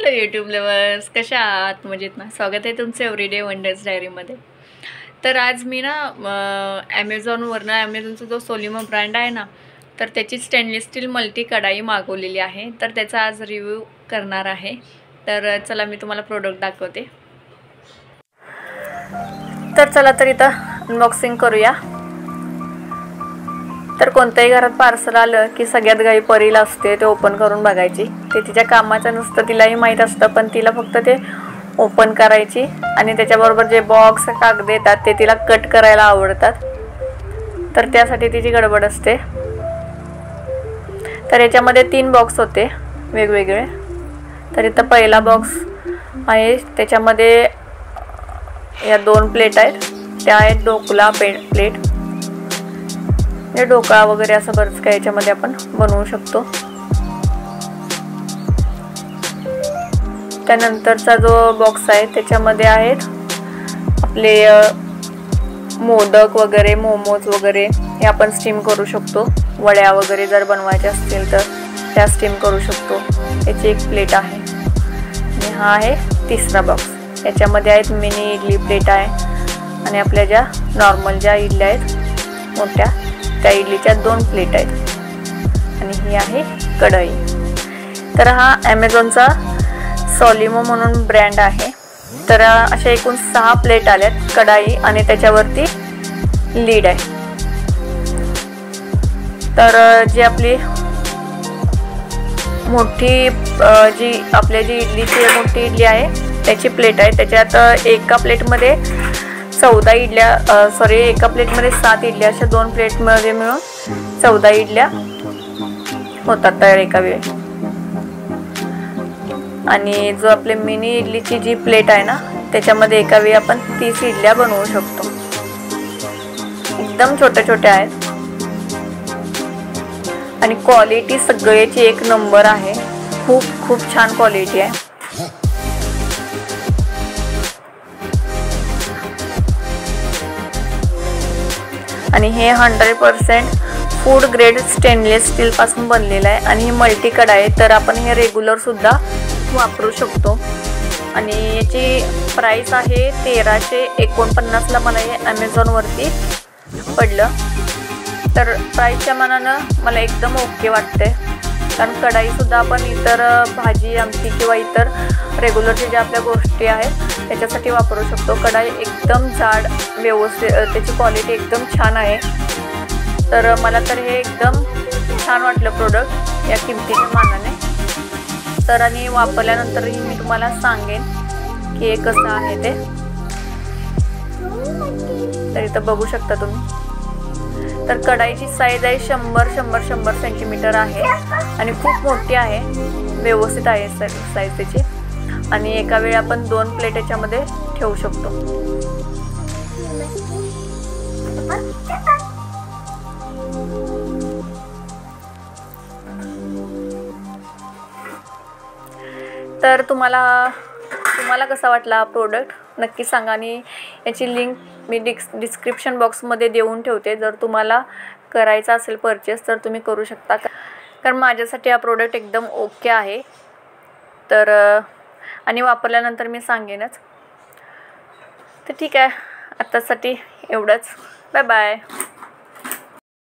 Hello YouTube lovers, कशा आहात? मजेत ना? स्वागत आहे तुमचं एव्हरीडे वंडर्स डायरीमध्ये. तर आज मी ना ॲमेझॉनचा जो सोलिमो ब्रँड आहे ना, तर त्याची स्टेनलेस स्टील मल्टी कढाई मागवलेली आहे. तर त्याचा आज रिव्ह्यू करणार आहे. तर चला मी तुम्हाला प्रोडक्ट दाखवते. तर चला तर इथं अनबॉक्सिंग करूया. तर कोणत्याही घरात पार्सल आलं की सगळ्यात घाई परीला असते ते ओपन करून बघायची. ते तिच्या कामाचं नसतं, तिलाही माहीत असतं, पण तिला फक्त ते ओपन करायची आणि त्याच्याबरोबर जे बॉक्स कागद येतात ते तिला कट करायला आवडतात. तर त्यासाठी तिची गडबड असते. तर याच्यामध्ये 3 बॉक्स होते वेगवेगळे. तर इथं पहिला बॉक्स आहे, त्याच्यामध्ये या 2 प्लेट आहेत. त्या आहेत ढोकळा प्लेट. हे ढोकळा वगैरे असं बरंच काही याच्यामध्ये आपण बनवू शकतो. त्यानंतरचा जो बॉक्स आहे त्याच्यामध्ये आहेत आपले मोदक वगैरे, मोमोज वगैरे हे आपण स्टीम करू शकतो. वड्या वगैरे जर बनवायच्या असतील तर त्या स्टीम करू शकतो. याची एक प्लेट आहे. आणि हा आहे तिसरा बॉक्स. याच्यामध्ये आहेत मिनी इडली प्लेट आहे आणि आपल्या ज्या नॉर्मल ज्या इडल्या आहेत मोठ्या त्या इडलीच्या 2 प्लेट आहेत आणि ही आहे कढई. तर हा ॲमेझॉनचा सोलिमो म्हणून ब्रँड आहे. तर अशा एकूण 6 प्लेट आल्यात कढाई आणि त्याच्यावरती लीड आहे. तर जी आपली मोठी जी इडलीची मोठी इडली आहे त्याची प्लेट आहे. त्याच्यात एका प्लेटमध्ये 14 इडल्या एका प्लेटमध्ये 7 इडल्या, अशा 2 प्लेटमध्ये मिळून 14 इडल्या होतात तयार एका वेळी. आणि जो आपले मिनी इडलीची जी प्लेट आहे ना त्याच्यामध्ये एका वेळी आपण 30 इडल्या बनवू शकतो. एकदम छोट्या छोट्या आहेत आणि क्वालिटी सगळ्याची एक नंबर आहे. खूप छान क्वालिटी आहे. आणि हे 100% फूड ग्रेड स्टेनलेस स्टील पासून बनलेलं आहे आणि ही मल्टी कढाई आहे. तर आपण हे रेग्युलर सुद्धा वापरू शकतो. आणि याची प्राइस आहे 1349ला मला हे ॲमेझॉनवरती पडलं. तर प्राईसच्या मानानं मला एकदम ओके वाटते. कारण कढाईसुद्धा आपण इतर भाजी आमटी किंवा इतर रेग्युलरच्या ज्या आपल्या गोष्टी आहेत त्याच्यासाठी वापरू शकतो. कढाई एकदम जाड, व्यवस्थित, त्याची क्वालिटी एकदम छान आहे. तर मला तर हे एकदम छान वाटलं प्रोडक्ट या किमतीच्या मानाने. तर आणि वापरल्यानंतरही मी तुम्हाला सांगेन की हे कसं आहे ते. तर इथं बघू शकता तुम्ही. तर कढाईची साईज आहे 100 सेंटीमीटर आहे आणि खूप मोठी आहे, व्यवस्थित आहे साईज त्याची. आणि एका वेळी आपण 2 प्लेट याच्यामध्ये ठेवू शकतो. तर तुम्हाला कसा वाटला हा प्रोडक्ट नक्की सांगा. आणि याची लिंक मी डिस्क्रिप्शन बॉक्समध्ये देऊन ठेवते. जर तुम्हाला करायचा असेल परचेस तर तुम्ही करू शकता. कारण माझ्यासाठी हा प्रोडक्ट एकदम ओके आहे. तर आणि वापरल्यानंतर मी सांगेनच. तर ठीक आहे, आत्तासाठी एवढंच. Bye bye.